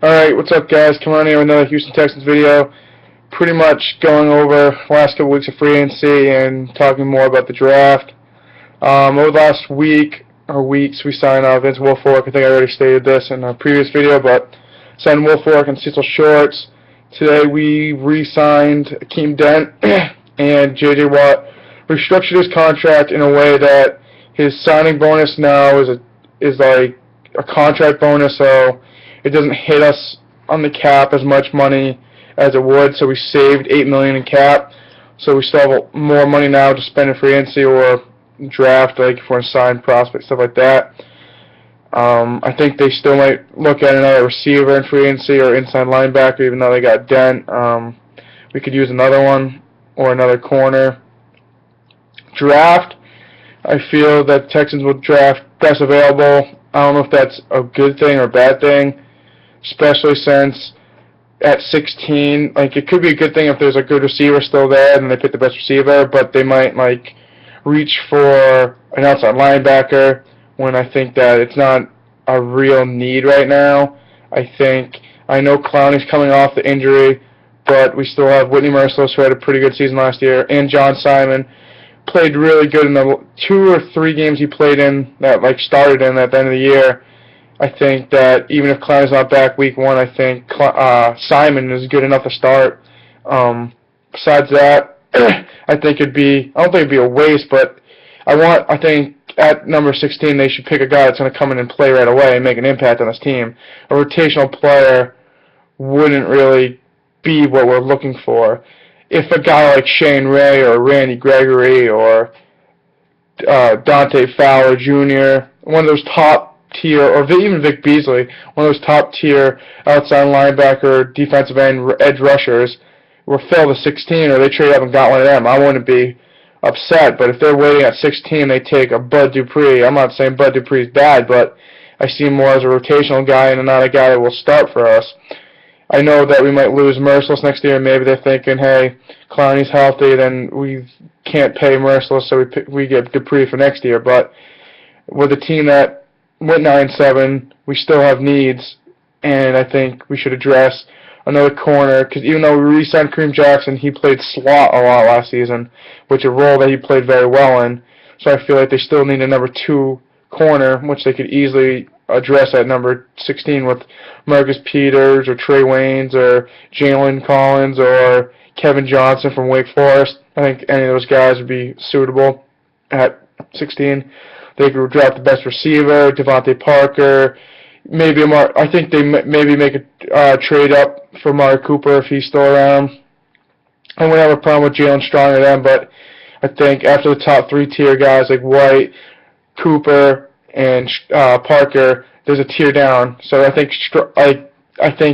Alright, what's up guys? Coming on here with another Houston Texans video. Pretty much going over the last couple weeks of free agency and talking more about the draft. Over the last week or weeks we signed Vince Wilfork. I think I already stated this in a previous video, but signed Wilfork and Cecil Shorts. Today we re-signed Akeem Dent and J.J. Watt. Restructured his contract in a way that his signing bonus now is like a contract bonus, so it doesn't hit us on the cap as much money as it would, so we saved $8 million in cap. So we still have more money now to spend in free agency or draft, like if we're in signed prospects, stuff like that. I think they still might look at another receiver in free agency or inside linebacker, even though they got Dent. We could use another one or another corner. Draft, I feel that Texans will draft best available. I don't know if that's a good thing or a bad thing, especially since at 16, like it could be a good thing if there's a good receiver still there and they pick the best receiver, but they might like reach for an outside linebacker when I think that it's not a real need right now. I know Clowney's coming off the injury, but we still have Whitney Merciless, who had a pretty good season last year, and John Simon played really good in the 2 or 3 games he played in that like started in at the end of the year. I think that even if Clowney's not back week 1, I think Simon is good enough to start. Besides that, I don't think it'd be a waste, but I think at number 16 they should pick a guy that's going to come in and play right away and make an impact on this team. A rotational player wouldn't really be what we're looking for. If a guy like Shane Ray or Randy Gregory or Dante Fowler Jr., one of those top tier, or even Vic Beasley, one of those top tier outside linebacker, defensive end, edge rushers, were filled at 16, or they trade up and got one of them, I wouldn't be upset. But if they're waiting at 16, they take a Bud Dupree. I'm not saying Bud Dupree's bad, but I see him more as a rotational guy and not a guy that will start for us. I know that we might lose Merciless next year. Maybe they're thinking, hey, Clowney's healthy, then we can't pay Merciless, so we get Dupree for next year. But with a team that went 9-7, we still have needs, and I think we should address another corner, because even though we re-signed Kareem Jackson, he played slot a lot last season, which is a role that he played very well in. So I feel like they still need a number 2 corner, which they could easily address at number 16 with Marcus Peters or Trey Waynes or Jalen Collins or Kevin Johnson from Wake Forest. I think any of those guys would be suitable at 16. They could draft the best receiver, Devontae Parker. I think they maybe make a trade up for Amari Cooper if he's still around. I wouldn't have a problem with Jalen Strong or them, but I think after the top 3 tier guys like White, Cooper, and Parker, there's a tier down. So I think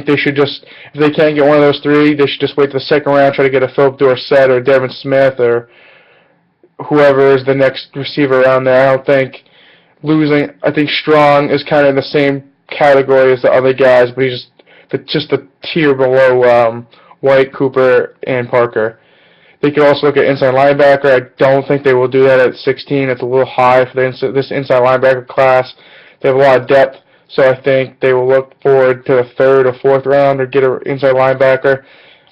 they should just, if they can't get one of those 3, they should just wait to the second round, try to get a Philip Dorsett or Devin Smith or whoever is the next receiver around there. I think Strong is kind of in the same category as the other guys, but he's just a tier below White, Cooper, and Parker. They could also look at inside linebacker. I don't think they will do that at 16. It's a little high for this inside linebacker class. They have a lot of depth, so I think they will look forward to the 3rd or 4th round or get an inside linebacker.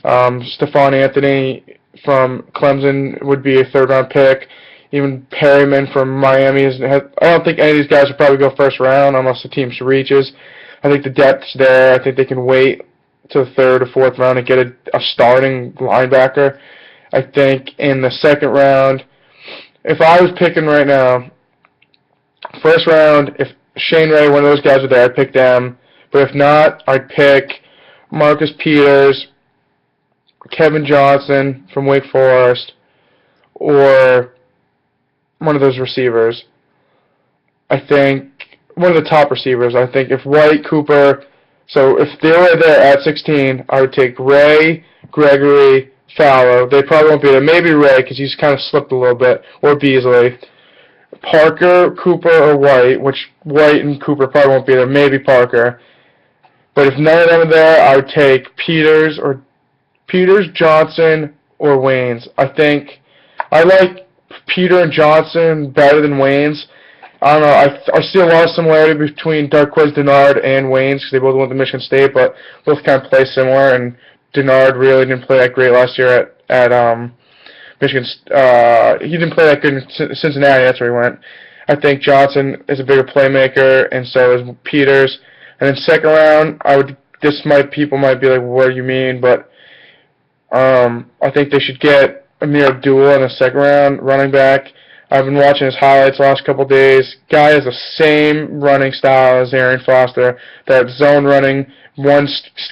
Stephon Anthony from Clemson would be a 3rd-round pick. Even Perryman from Miami. I don't think any of these guys will probably go 1st round unless the team reaches. I think the depth's there. I think they can wait to the 3rd or 4th round and get a starting linebacker. I think in the 2nd round, if I was picking right now, 1st round, if Shane Ray, one of those guys are there, I'd pick them. But if not, I'd pick Marcus Peters, Kevin Johnson from Wake Forest, or one of those receivers. I think one of the top receivers. I think if White, Cooper, so if they were there at 16, I would take Ray, Gregory, Fowler. They probably won't be there. Maybe Ray, because he's kind of slipped a little bit, or Beasley. Parker, Cooper, or White, which White and Cooper probably won't be there. Maybe Parker. But if none of them are there, I would take Peters, Johnson, or Waynes. I think I like Peter and Johnson better than Waynes. I don't know. I see a lot of similarity between Darqueze Dennard and Waynes because they both went to Michigan State, but both kind of play similar. And Dennard really didn't play that great last year at Michigan. He didn't play that good in Cincinnati. That's where he went. I think Johnson is a bigger playmaker, and so is Peters. And then second round, people might be like, what do you mean? But I think they should get Amir Abdul in the second round, running back. I've been watching his highlights the last couple of days. Guy has the same running style as Arian Foster. That zone running,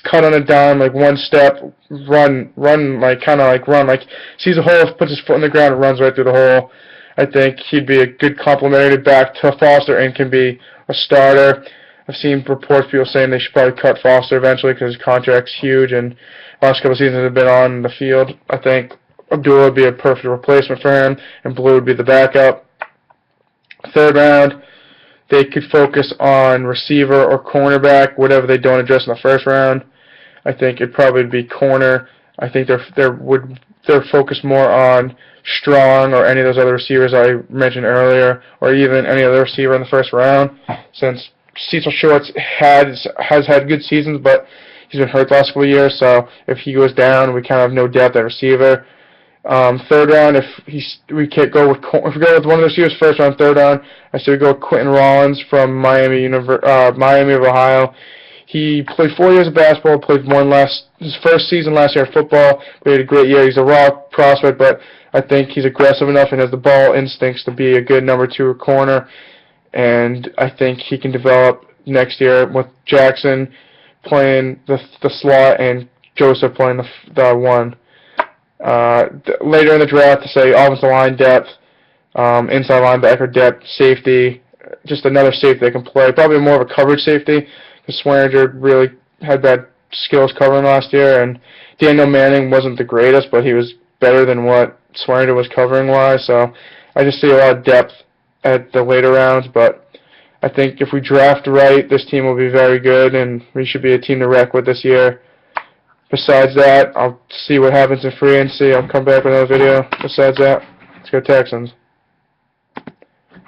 cut on a dime, like one step, run, like kind of like run, like sees a hole, puts his foot in the ground, and runs right through the hole. I think he'd be a good complementary back to Foster and can be a starter. I've seen reports, people saying they should probably cut Foster eventually because his contract's huge, and the last couple of seasons have been on the field. I think Abdul would be a perfect replacement for him, and Blue would be the backup. Third round, they could focus on receiver or cornerback, whatever they don't address in the first round. I think it'd probably be corner. I think they're focused more on Strong or any of those other receivers I mentioned earlier, or even any other receiver in the first round, since Cecil Shorts has had good seasons, but he's been hurt the last couple of years, so if he goes down, we kind of have no depth at receiver. Third round, if we go with one of the receivers first round, third round, I say we go with Quentin Rollins from Miami of Ohio. He played 4 years of basketball, played his first season last year of football. He had a great year. He's a raw prospect, but I think he's aggressive enough and has the ball instincts to be a good number 2 corner. And I think he can develop next year with Jackson playing the slot and Joseph playing the 1. Later in the draft, to say offensive line depth, inside linebacker depth, safety, just another safety that can play. Probably more of a coverage safety because Swearinger really had bad skills covering last year, and Daniel Manning wasn't the greatest, but he was better than what Swearinger was covering-wise. So I just see a lot of depth at the later rounds, but I think if we draft right, this team will be very good, and we should be a team to wreck with this year. Besides that, I'll see what happens in free agency. I'll come back with another video. Besides that, let's go Texans.